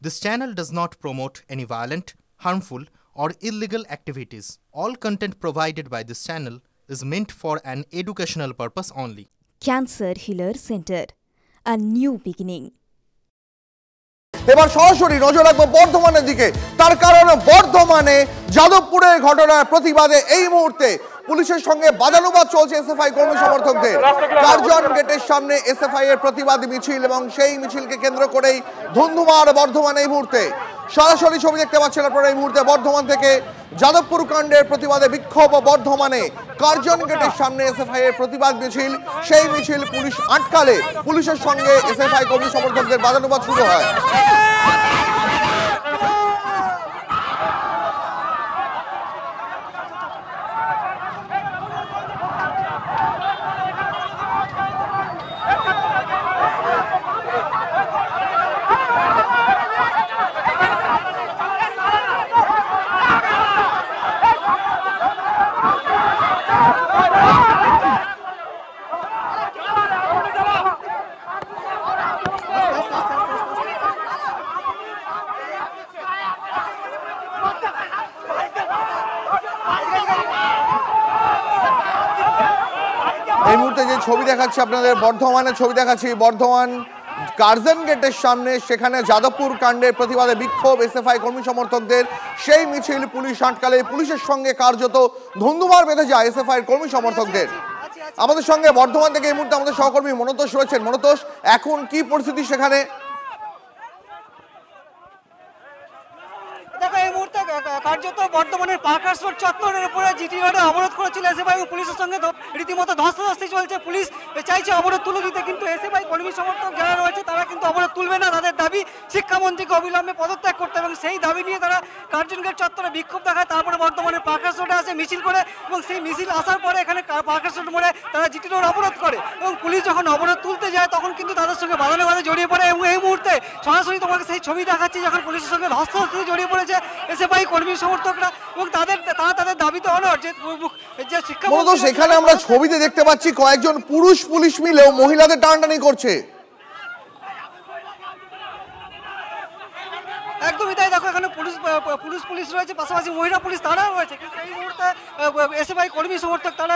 This channel does not promote any violent, harmful, or illegal activities. All content provided by this channel is meant for an educational purpose only. Cancer Healer Center, a new beginning. এবার সরাসরি নজর রাখবো বর্ধমানের দিকে। তার কারণ বর্ধমানে যাদবপুরের ঘটনার প্রতিবাদে এই মুহূর্তে পুলিশের সঙ্গে বাদানুবাদ চলছে এসএফআই কর্মী সমর্থকদের। কার্জন গেটের সামনে এসএফআই এর প্রতিবাদ মিছিল এবং সেই মিছিলকে কেন্দ্র করেই ধুন্ধুমার বর্ধমান এই মুহূর্তে। সরাসরি ছবি দেখতে পাচ্ছেন আপনারা এই মুহূর্তে বর্ধমান থেকে। যাদবপুর কাণ্ডের প্রতিবাদে বিক্ষোভ বর্ধমানে। কার্জন গেটের সামনে এসএফআই এর প্রতিবাদ মিছিল, সেই মিছিল পুলিশ আটকালে পুলিশের সঙ্গে এসএফআই কর্মী সমর্থকদের বাদানুবাদ শুরু হয়। এই মুহূর্তে যে ছবি দেখাচ্ছি আপনাদের বর্ধমানের ছবি দেখাচ্ছি, বর্ধমান কার্জন গেটের সামনে, সেখানে যাদবপুর কাণ্ডের প্রতিবাদে বিক্ষোভ এসএফআই কর্মী সমর্থকদের। সেই মিছিল পুলিশ আটকালে পুলিশের সঙ্গে কার্যত ধুন্ধুমার বেঁধে যায় এসএফআই কর্মী সমর্থকদের। আমাদের সঙ্গে বর্ধমান থেকে এই মুহূর্তে আমাদের সহকর্মী মনতোষ রয়েছেন। মনতোষ, এখন কি পরিস্থিতি সেখানে? দেখো, এই মুহূর্তে কার্যত বর্ধমানের পার্কার্স রোড চত্বরের উপরে জিটি রোডে অবরোধ করেছিল এসএফআই ও পুলিশের সঙ্গে রীতিমতো ধস্তাধস্তি চলছে। পুলিশ চাইছে অবরোধ তুলে দিতে, কিন্তু এসএফআই কর্মী সমর্থক যারা রয়েছে তারা কিন্তু অবরোধ তুলবে না। তাদের দাবি শিক্ষামন্ত্রীকে অবিলম্বে পদত্যাগ করতে, এবং সেই দাবি নিয়ে তারা কার্জন গেট চত্বরে বিক্ষোভ দেখায়। তারপরে বর্ধমানের পার্কার্স রোডে আসে মিছিল করে, এবং সেই মিছিল আসার পরে এখানে পার্কার্স রোড মোড়ে তারা জিটি রোড অবরোধ করে, এবং পুলিশ যখন অবরোধ তুলতে যায় তখন কিন্তু তাদের সঙ্গে বাদানুবাদে জড়িয়ে পড়ে। এবং এই মুহূর্তে সরাসরি তোমাকে সেই ছবি দেখাচ্ছি যখন পুলিশের সঙ্গে ধস্তাধস্তি জড়িয়ে পড়েছে এসএফআই কর্মী সমর্থকরা, এবং তাদের দাবিতে অনড় যে শিক্ষামন্ত্রী। সেখানে আমরা ছবিতে দেখতে পাচ্ছি কয়েকজন পুরুষ পুলিশ মিলেও মহিলাদের টানাটানি করছে। একদমই তাই। দেখো, এখানে পুলিশ রয়েছে, পাশাপাশি মহিলা পুলিশ তারাও রয়েছে, কিন্তু এই মুহূর্তে এসএফআই কর্মী সমর্থক তারা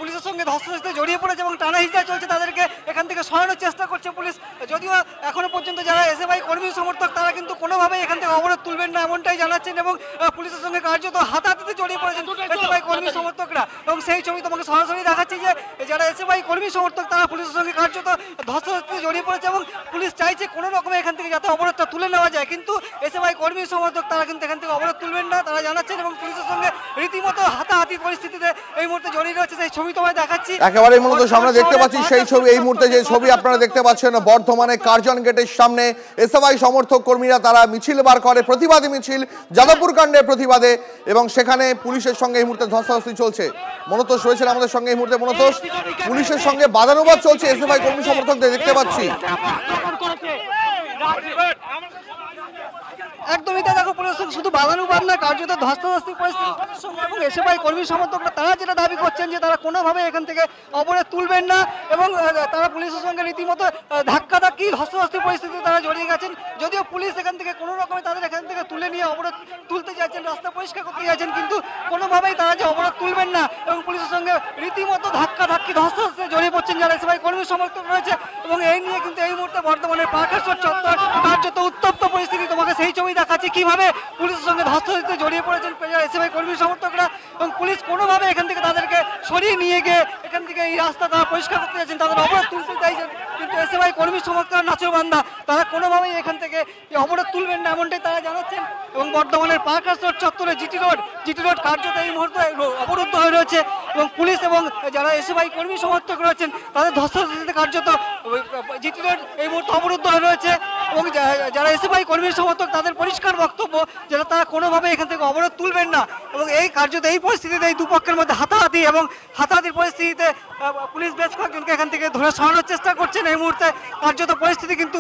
পুলিশের সঙ্গে ধস্তাধস্তিতে জড়িয়ে পড়েছে এবং টানা হিচড়া চলছে। তাদেরকে এখান থেকে সরানোর চেষ্টা করছে পুলিশ। যদিও এখনো পর্যন্ত যারা এসএফআই কর্মী সমর্থক তারা কিন্তু কোনোভাবেই এখান থেকে অবরোধ তুলবেন না এমনটাই জানাচ্ছেন, এবং পুলিশের সঙ্গে কার্যত হাতাহাতিতে জড়িয়ে পড়েছেন এসএফআই কর্মী সমর্থকরা। এবং সেই ছবি তোমাকে সরাসরি দেখাচ্ছি যে যারা এসএফআই কর্মী সমর্থক তারা পুলিশের সঙ্গে কার্যত ধস্তাধস্তিতে জড়িয়ে পড়েছে, এবং পুলিশ চাইছে কোনো রকমে এখান থেকে যাতে অবরোধটা তুলে নেওয়া যায়, কিন্তু এসএফআই কর্মী সমর্থক তারা কিন্তু এখান থেকে অবরোধ তুলবেন না তারা জানাচ্ছেন, এবং পুলিশের সঙ্গে রীতিমতো হাতাহাতি পরিস্থিতিতে এই মুহূর্তে জড়িয়ে রয়েছে। সেই ছবি তোমায় দেখাচ্ছি একেবারে মূলত সামনে দেখতে পাচ্ছি সেই ছবি। এই মুহূর্তে যে ছবি আপনারা দেখতে পাচ্ছেন বর্ধমানে কার্জন গেটের সামনে এসএফআই সমর্থক কর্মীরা তারা মিছিল বার করে, প্রতিবাদী মিছিল যাদবপুর কাণ্ডের প্রতিবাদে, এবং সেখানে পুলিশের সঙ্গে এই মুহূর্তে ধস্তাধস্তি চলছে। মনতোষ রয়েছেন আমাদের সঙ্গে এই মুহূর্তে। মনতোষ, পুলিশের সঙ্গে বাদানুবাদ চলছে এসএফআই কর্মী সমর্থকদের দেখতে পাচ্ছি। একদমই তাই। দেখো, পুলিশ শুধু বাদানুবাদ না, কার্যত ধস্তাধস্তি পরিস্থিতি, এবং এসএফআই কর্মী সমর্থকরা তারা যেটা দাবি করছেন যে তারা কোনোভাবে এখান থেকে অবরোধ তুলবেন না, এবং তারা পুলিশের সঙ্গে রীতিমতো ধাক্কাধাক্কি ধস্তাধস্তি পরিস্থিতিতে তারা জড়িয়ে গেছেন। যদিও পুলিশ এখান থেকে কোনো রকমে তাদের এখান থেকে তুলে নিয়ে অবরোধ তুলতে যাচ্ছেন, রাস্তা পরিষ্কার করতে যাচ্ছেন, কিন্তু কোনোভাবেই তারা যে অবরোধ তুলবেন না, এবং পুলিশের সঙ্গে রীতিমতো ধাক্কাধাক্কি ধস্তাধস্তিতে জড়িয়ে পড়ছেন যারা এসএফআই কর্মী সমর্থক রয়েছে। এবং এই নিয়ে কিন্তু এই মুহূর্তে বর্ধমানের পার্কার্স রোড চত্বর কার্যত উত্তপ্ত পরিস্থিতি। তোমাকে সেই ছবি দেখাচ্ছি কিভাবে পুলিশের সঙ্গে ধস্তাধস্তিতে জড়িয়ে পড়েছেন এসএফআই কর্মী সমর্থকরা, এবং পুলিশ কোনোভাবে এখান থেকে তাদেরকে সরিয়ে নিয়ে গিয়ে এখান থেকে এই রাস্তা তারা পরিষ্কার করতে যাচ্ছেন, তাদের অবরোধ তুলতে চাইছেন, কিন্তু এসএফআই কর্মী সমর্থকরা নাচরবান্ধা, তারা কোনোভাবেই এখান থেকে অবরোধ তুলবেন না এমনটাই তারা জানাচ্ছেন। এবং বর্ধমানের পার্কার্স রোড চত্বরে জিটি রোড কার্যত এই মুহূর্তে অবরুদ্ধ হয়ে রয়েছে, এবং পুলিশ এবং যারা এসএফআই কর্মী সমর্থক রয়েছেন তাদের ধস্তাধস্তিতে কার্যত জিটি রোড এই মুহূর্তে অবরুদ্ধ হয়ে রয়েছে। এবং যারা এসএফআই কর্মী সমর্থক তাদের পরিষ্কার বক্তব্য যেটা তারা কোনোভাবে এখান থেকে অবরোধ তুলবেন না, এবং এই কার্যত এই পরিস্থিতিতে এই দুপক্ষের মধ্যে হাতাহাতি, এবং হাতাহাতির পরিস্থিতিতে পুলিশ বেশ কয়েকজনকে এখান থেকে ধরে সরানোর চেষ্টা করছেন। এই মুহূর্তে কার্যত পরিস্থিতি কিন্তু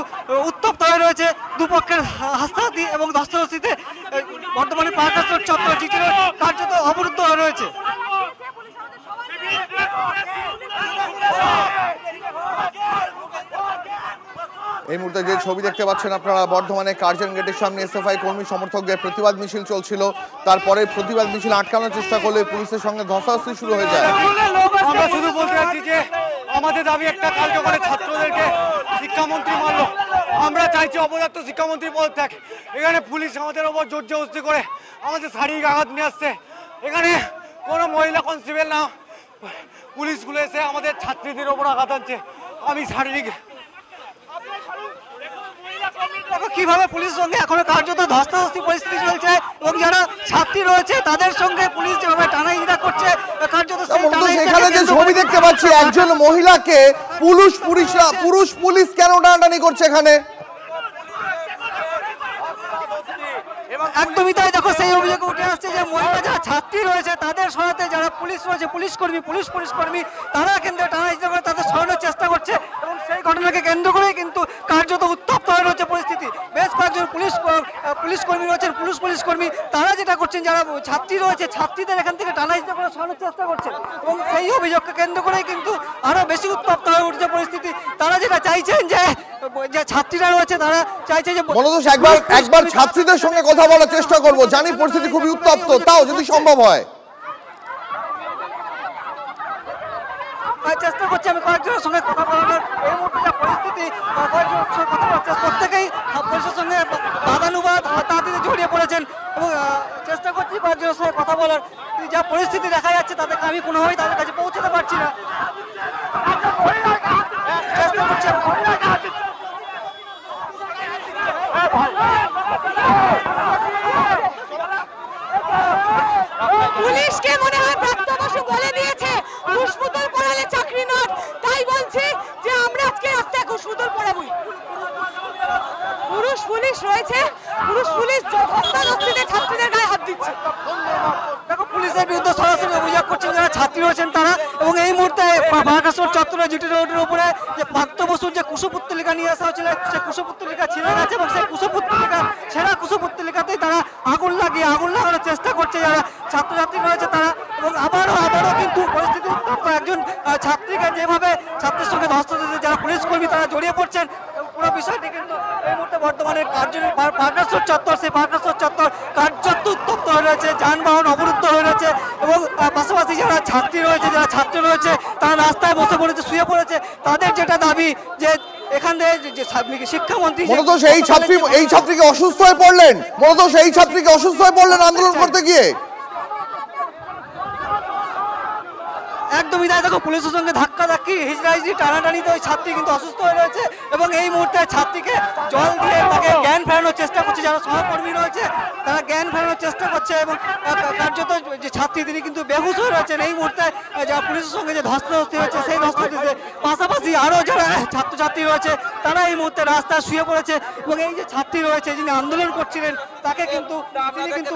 উত্তপ্ত হয়ে রয়েছে, দুপক্ষের হাতাহাতি এবং ধস্তাধস্তিতে বর্তমানে পার্কার্স রোড চত্বর জিটি রোড কার্যত অবরুদ্ধ হয়ে রয়েছে। এই মুহূর্তে মুহূর্তে যে ছবি দেখতে পাচ্ছেন আপনারা, বর্ধমানে কার্জন গেটের সামনে এসএফআই কর্মী সমর্থকদের প্রতিবাদ মিছিল চলছিল। তারপরে প্রতিবাদ মিছিল আটকানোর চেষ্টা করলে পুলিশের সঙ্গে ধস্তাধস্তি শুরু হয়ে যায়। আমরা শুধু বলতে চাচ্ছি যে আমাদের দাবি একটা, কালকে করে ছাত্রদেরকে শিক্ষামন্ত্রী মারল, আমরা চাইছি অপদার্থ শিক্ষামন্ত্রী পদত্যাগ। এখানে পুলিশ আমাদের ওপর জোর জবরদস্তি করে আমাদের শারীরিক আঘাত নিয়ে আসছে। এখানে কোনো মহিলা কনস্টেবল না, পুলিশগুলো এসে আমাদের ছাত্রীদের ওপর আঘাত আনছে। আমি শারীরিক কিভাবে পুলিশের সঙ্গে এখনো কার্যত ধস্তাধস্তি পরিস্থিতি চলছে এবং যারা ছাত্রী রয়েছে তাদের সঙ্গে পুলিশ যেভাবে টানাহিড়া করছে কার্যত এখানে যে ছবি দেখতে পাচ্ছি, একজন মহিলাকে পুরুষ পুলিশ কেন টানাটানি করছে এখানে? একদমই তাই। দেখো সেই অভিযোগ উঠে আসছে যে মহিলা যারা ছাত্রী রয়েছে তাদের সহায়তায় যারা পুলিশ রয়েছে, পুলিশ কর্মী তারা কিন্তু টানাহিড়া করে তাদের সরানোর চেষ্টা করছে এবং সেই ঘটনাকে কেন্দ্র করেই কিন্তু কার্যত উত্তপ্ত হয়ে রয়েছে পরিস্থিতি। বেশ কয়েকজন পুলিশ কর্মী রয়েছেন, পুলিশ কর্মী তারা যেটা করছেন, যারা ছাত্রী রয়েছে ছাত্রীদের এখান থেকে টানাহিড়া করে সরানোর চেষ্টা করছে এবং সেই অভিযোগকে কেন্দ্র করেই কিন্তু আরো বেশি উত্তপ্ত হয়ে উঠছে পরিস্থিতি। তারা যেটা চাইছেন যে ছাত্রীরা রয়েছে তারা চাইছে যে মনোজ একবার ছাত্রীদের সঙ্গে কথা বলার চেষ্টা করব, জানি পরিস্থিতি খুবই উত্তপ্ত, তাও যদি সম্ভব হয় চেষ্টা করছি আমি কয়েকজনের সঙ্গে কথা বলার। এই মুহূর্তে যা পরিস্থিতি, কয়েকজনের সঙ্গে কথা বলছে, প্রত্যেকেই পুলিশের সঙ্গে বাদানুবাদ হাতাহাতিতে জড়িয়ে পড়েছেন এবং চেষ্টা করছি কয়েকজনের সঙ্গে কথা বলার। যা পরিস্থিতি দেখা যাচ্ছে তাদেরকে আমি কোনোভাবেই তাদের কাছে পৌঁছাতে পারছি না। চেষ্টা করছি পুলিশকে মনে হয় প্রাপ্ত বসু বলে দিয়েছে ঘুষপুতুল পড়ালে চাকরি নট, তাই বলছি যে আমরা আজকে রাস্তায় ঘুষপুতুল পড়াবই। পুরুষ পুলিশ রয়েছে, পুলিশ ধস্তাধস্তিতে ছাত্রীদের গায়ে হাত দিচ্ছে। দেখো পুলিশের বিরুদ্ধে সরাসরি অভিযোগ করছেন যারা ছাত্রী রয়েছেন তারা। এবং এই মুহূর্তে বারাকাশ্বর চত্বরে জিটি রোডের উপরে যে প্রাপ্ত বসুর যে কুশপুত্তলিকা নিয়ে আসা হয়েছিল, সেই কুশপুত্তলিকা ছিঁড়ে গেছে এবং সেই সেরা কুশপুত্তলিকাতেই তারা আগুন লাগানোর চেষ্টা করছে যারা ছাত্রছাত্রী রয়েছে তারা। এবং আবারও কিন্তু পরিস্থিতি উত্তপ্ত। একজন ছাত্রীকে যেভাবে ছাত্রের সঙ্গে ধস্তাধস্তি যারা পুলিশ কর্মী তারা জড়িয়ে পড়ছেন, পুরো বিষয়টি কিন্তু এই মুহূর্তে বর্তমানের বারাকাশ্বর চত্বর, সেই বারাকাশ্বর চত্বর কার্যত উত্তপ্ত হয়ে রয়েছে, যানবাহন অবরুদ্ধ হয়ে রয়েছে এবং পাশাপাশি যারা ছাত্রী রয়েছে, যারা ছাত্র রয়েছে তারা রাস্তায় বসে পড়েছে, শুয়ে পড়েছে। তাদের যেটা দাবি যে এখান থেকে যে শিক্ষামন্ত্রী এই ছাত্রীকে অসুস্থ হয়ে পড়লেন আন্দোলন করতে গিয়ে। একদমই তাই। দেখো পুলিশের সঙ্গে ধাক্কাধাক্কি, হিজড়াহিজড়ি, টানাটানিতে ওই ছাত্রী কিন্তু অসুস্থ হয়ে রয়েছে এবং এই মুহূর্তে ছাত্রীকে জল দিয়ে তাকে জ্ঞান ফেরানোর চেষ্টা করছে যারা সহকর্মী রয়েছে, তারা জ্ঞান ফেরানোর চেষ্টা করছে এবং কার্যত যে ছাত্রী তিনি কিন্তু বেহুশ হয়ে রয়েছেন। এই মুহূর্তে যারা পুলিশের সঙ্গে যে ধস্তাধস্তি হয়েছে সেই ধস্তাধস্তিতে পাশাপাশি আরও যারা ছাত্রছাত্রী রয়েছে তারা এই মুহূর্তে রাস্তায় শুয়ে পড়েছে এবং এই যে ছাত্রী রয়েছে যিনি আন্দোলন করছিলেন তিনি কিন্তু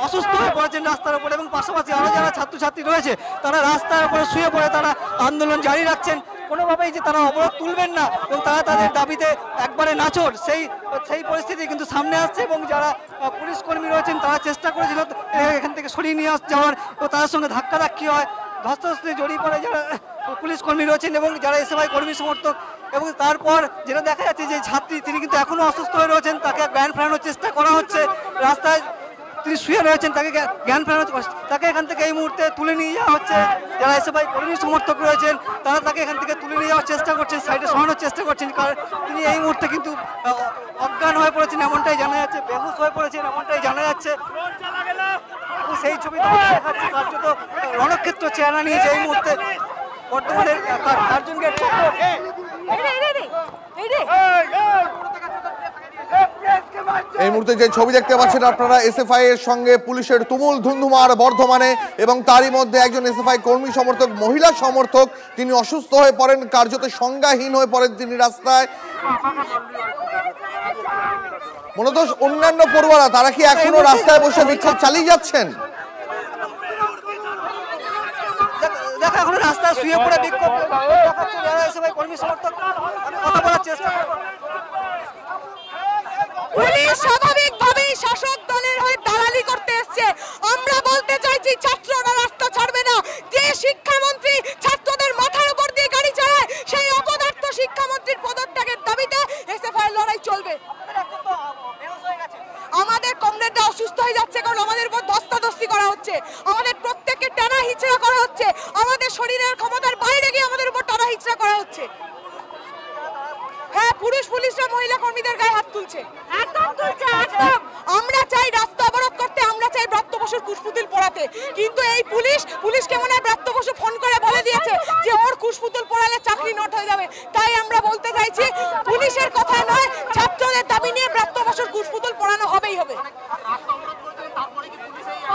অসুস্থ হয়ে পড়েছেন রাস্তার উপরে এবং পাশাপাশি আরও যারা ছাত্রছাত্রী রয়েছে তারা রাস্তার উপরে শুয়ে পড়ে তারা আন্দোলন জারি রাখছেন। কোনোভাবেই যে তারা অবরোধ তুলবেন না এবং তারা তাদের দাবিতে একবারে নাচড়, সেই পরিস্থিতি কিন্তু সামনে আসছে এবং যারা পুলিশ কর্মী রয়েছেন তারা চেষ্টা করেছিল এখান থেকে সরিয়ে নিয়ে যাওয়ার, তো তাদের সঙ্গে ধাক্কাধাক্কি হয়, ধস্তাধস্তি জড়িয়ে পড়ে যারা পুলিশ কর্মী রয়েছেন এবং যারা এসএফআই কর্মী সমর্থক। এবং তারপর যেটা দেখা যাচ্ছে যে ছাত্রী তিনি কিন্তু এখনো অসুস্থ হয়ে রয়েছেন, তাকে জ্ঞান ফেরানোর চেষ্টা করা হচ্ছে, রাস্তায় তিনি শুয়ে রয়েছেন, তাকে জ্ঞান ফেরানোর তাকে এখান থেকে এই মুহূর্তে তুলে নিয়ে যাওয়া হচ্ছে। যারা এসএফআই কর্মী সমর্থক রয়েছেন তারা তাকে এখান থেকে তুলে নিয়ে যাওয়ার চেষ্টা করছেন, সাইডে সরানোর চেষ্টা করছেন, কারণ তিনি এই মুহূর্তে কিন্তু অজ্ঞান হয়ে পড়েছেন এমনটাই জানা যাচ্ছে, বেহুশ হয়ে পড়েছেন এমনটাই জানা যাচ্ছে। সেই ছবি দেখাচ্ছে কার্যত রণক্ষেত্র চেহারা নিয়েছে এই মুহূর্তে বর্তমানে কার্জন গেট। এই মুহূর্তে যে ছবি দেখতে পাচ্ছেন আপনারা, এসএফআই এর সঙ্গে পুলিশের তুমুল ধুন্ধুমার বর্ধমানে এবং তারই মধ্যে একজন এসএফআই কর্মী সমর্থক, মহিলা সমর্থক, তিনি অসুস্থ হয়ে পড়েন, কার্যত সংজ্ঞাহীন হয়ে পড়েন তিনি রাস্তায়। মূলত অন্যান্য পড়ুয়ারা তারা কি এখনো রাস্তায় বসে বিক্ষোভ চালিয়ে যাচ্ছেন? দেখো এখন রাস্তায় শুয়ে পড়ে বিক্ষোভ দেখাচ্ছে যারা এসএফআই কর্মী সমর্থক। আমি কথা বলার চেষ্টা করব। পুলিশ স্বাভাবিকভাবেই শাসক দলের হয়ে দালালি করতে এসছে। আমরা বলতে চাইছি ছাত্ররা রাস্তা ছাড়বে না। যে শিক্ষামন্ত্রী ছাত্রদের মাথার উপর দিয়ে গাড়ি চালায় সেই অপদার্থ শিক্ষামন্ত্রীর পদত্যাগের দাবিতে এসএফআই অসুস্থ হয়ে যাচ্ছে, কারণ আমাদের উপর ধস্তাধস্তি করা হচ্ছে, আমাদের প্রত্যেককে টানা হিচড়া করা হচ্ছে, আমাদের শরীরের ক্ষমতার বাইরে গিয়ে আমাদের উপর টানা হিচড়া করা হচ্ছে। হ্যাঁ, পুলিশরা মহিলা কর্মীদের গায়ে হাত তুলছে, একদম তুলছে, একদম। আমরা চাই রাস্তা অবরোধ করতে, আমরা চাই ব্রাত্য বসুর কুশপুতুল পড়াতে, কিন্তু এই পুলিশকে মনে হয় ব্রাত্য বসু ফোন করে বলে দিয়েছে যে ওর কুশপুতুল পড়ালে চাকরি নট হয়ে যাবে। তাই আমরা বলতে চাইছি পুলিশের কথা নয়, ছাত্রদের দাবি নিয়ে ব্রাত্য বসুর কুশপুতুল পড়ানো হবেই হবে।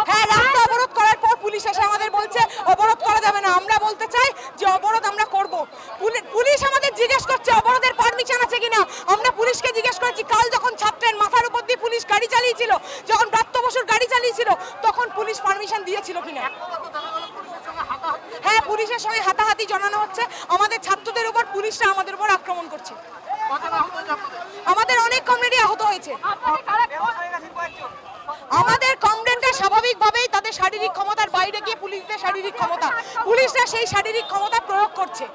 হ্যাঁ, রাস্তা অবরোধ করার পর পুলিশ এসে আমাদের বলছে অবরোধ করা যাবে না। আমরা বলতে চাই যে অবরোধ আমরা করব। পুলিশ আমাদের জিজ্ঞেস করছে অবরোধের পারমিশন আছে কিনা। আমরা পুলিশকে জিজ্ঞেস করেছি, কাল যখন ছাত্রের মাথার উপর দিয়ে পুলিশ গাড়ি চালিয়েছিল, যখন ব্রাত্য বসুর গাড়ি চালিয়েছিল, তখন পুলিশ পারমিশন দিয়েছিল কিনা। হ্যাঁ, পুলিশের সঙ্গে হাতাহাতি জানানো হচ্ছে, আমাদের ছাত্রদের উপর পুলিশরা আমাদের উপর আক্রমণ করছে। আমাদের অনেক কমরেডই আহত হয়েছে। আমাদের কমরেডরা স্বাভাবিকভাবেই তাদের শারীরিক ক্ষমতার বাইরে গিয়ে পুলিশদের শারীরিক ক্ষমতা, পুলিশরা সেই শারীরিক ক্ষমতা প্রয়োগ করছে।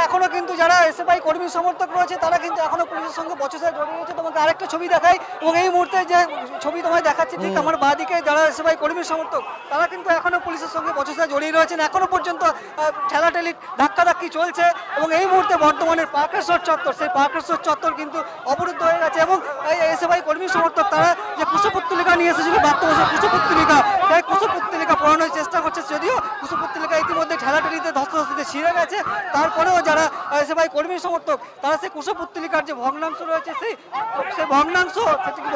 এখনো কিন্তু যারা এসএফআই কর্মী সমর্থক রয়েছে তারা কিন্তু এখনো পুলিশের সঙ্গে বচসায় জড়িয়ে রয়েছে। তোমাকে আরেকটা ছবি দেখাই, এবং এই মুহূর্তে যে ছবি তোমায় দেখাচ্ছি ঠিক আমার বাঁদিকে যারা এসএফআই কর্মী সমর্থক তারা কিন্তু এখনো পুলিশের সঙ্গে বচসায় জড়িয়ে রয়েছেন। এখনো পর্যন্ত ঠেলাঠেলি ধাক্কাধাক্কি চলছে, এবং এই মুহূর্তে বর্তমানের পার্কেশ্বর চত্বর, সেই পার্কেশ্বর চত্বর কিন্তু অবরুদ্ধ হয়ে গেছে। এবং এই এসএফআই কর্মী সমর্থক তারা যে কুশপুত্তলিকা নিয়ে এসেছিল, ব্রাত্য বসুর কুশপুত্তলিকা, সেই কুশপুত্তলিকা পড়ানোর চেষ্টা করছে। যদিও কুশপুত্তলিকা ইতিমধ্যে ঠেলাঠেলিতে ধস্তাধস্তিতে ছিঁড়ে গেছে, তারপরেও যারা এসএফআই কর্মী সমর্থক তারা সেই কুশপুত্তলিকার যে ভগ্নাংশ রয়েছে সেই ভগ্নাংশ সেটিকে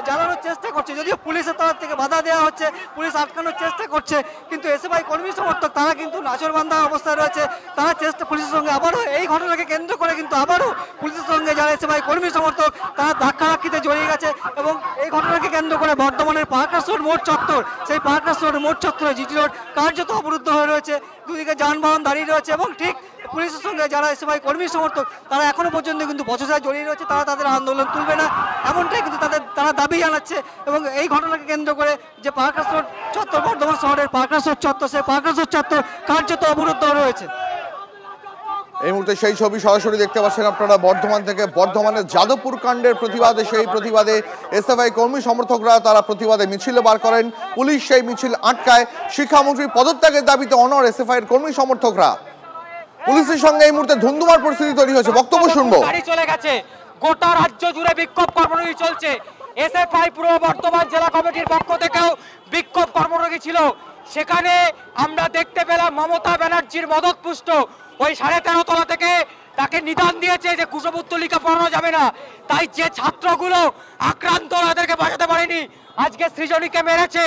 জ্বালানোর চেষ্টা করছে। যদিও পুলিশের তরফ থেকে বাধা দেওয়া হচ্ছে, পুলিশ আটকানোর চেষ্টা করছে, কিন্তু এসএফআই কর্মী সমর্থক তারা কিন্তু নাচরবান্ধা অবস্থায় রয়েছে। তারা পুলিশের সঙ্গে আবারও এই ঘটনাকে কেন্দ্র করে কিন্তু আবারও পুলিশের সঙ্গে যারা এসএফআই কর্মী সমর্থক তারা ধাক্কাধাক্কিতে জড়িয়ে গেছে। এবং এই ঘটনাকে কেন্দ্র করে বর্ধমানের পার্কেশ্বর মোড় চত্বর, সেই পার্কেশ্বর মোড় চত্বরে জিটি রোড কার্যত অবরুদ্ধ হয়ে রয়েছে, দুদিকে যানবাহন দাঁড়িয়ে রয়েছে। এবং ঠিক পুলিশের সঙ্গে যারা এসএফআই কর্মী সমর্থক তারা এখনো পর্যন্ত কিন্তু বচসায় জড়িয়ে রয়েছে, তারা তাদের আন্দোলন তুলবে না, এমনটাই কিন্তু তারা দাবি জানাচ্ছে। এবং এই ঘটনাকে কেন্দ্র করে যে পার্কেশ্বর চত্বর, বর্ধমান শহরের পার্কেশ্বর চত্বর, সেই পার্কেশ্বর চত্বর কার্যত অবরুদ্ধ রয়েছে। এই মুহূর্তে সেই ছবি সরাসরি দেখতে পাচ্ছেন আপনারা বর্ধমান থেকে। বর্ধমানের যাদবপুর কাণ্ডের প্রতিবাদে, সেই প্রতিবাদে এসএফআই কর্মী সমর্থকরা তারা প্রতিবাদে মিছিল বার করেন, পুলিশ সেই মিছিল আটকায়। শিক্ষামন্ত্রীর পদত্যাগের দাবিতে অনড় এসএফআই কর্মী সমর্থকরা। পুলিশের সঙ্গে এই মুহূর্তে ধুন্ধুমার পরিস্থিতি তৈরি হয়েছে, বক্তব্য শুনবো। গাড়ি চলে গেছে, গোটা রাজ্য জুড়ে বিক্ষোভ কর্মসূচি চলছে। এসএফআই পূর্ব বর্ধমান জেলা কমিটির পক্ষ থেকেও বিক্ষোভ কর্মসূচি ছিল। সেখানে আমরা দেখতে পেলাম মমতা ব্যানার্জির মদতপুষ্ট ওই 13.5 তলা থেকে তাকে নিদান দিয়েছে যে কুশপুত্তলিকা পড়ানো যাবে না। তাই যে ছাত্রগুলো আক্রান্ত তাদেরকে বাঁচাতে পারেনি, আজকে সৃজনীকে মেরেছে,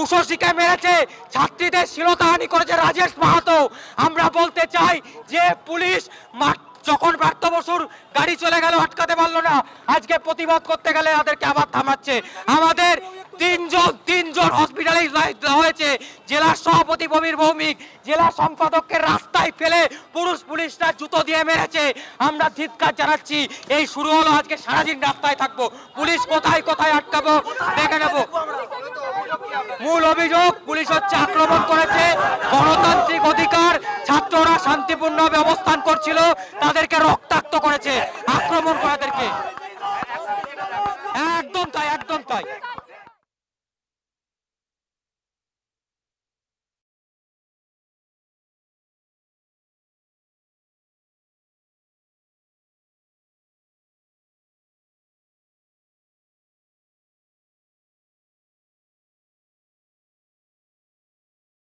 উষসীকে মেরেছে, ছাত্রীদের শ্লীলতাহানি করেছে রাজেশ মাহাতো। আমরা বলতে চাই যে পুলিশ যখন ব্রাত্য বসুর গাড়ি চলে গেল আটকাতে পারলো না, আজকে প্রতিবাদ করতে গেলে তাদেরকে আবার থামাচ্ছে। আমাদের তিনজন হসপিটালাইজ হয়েছে, জেলার সভাপতি ববির ভৌমিক, জেলা সম্পাদককে রাস্তায় ফেলে পুলিশরা জুতো দিয়ে মেরেছে। আমরা ধিক্কার জানাচ্ছি। এই শুরু হলো, আজকে সারাদিন রাস্তায় থাকবো। পুলিশ কোথায় কোথায় আটকাবো দেখে নেবো। মূল অভিযোগ পুলিশ হচ্ছে আক্রমণ করেছে গণতান্ত্রিক অধিকার, ছাত্ররা শান্তিপূর্ণভাবে অবস্থান করছিল, তাদেরকে রক্তাক্ত করেছে।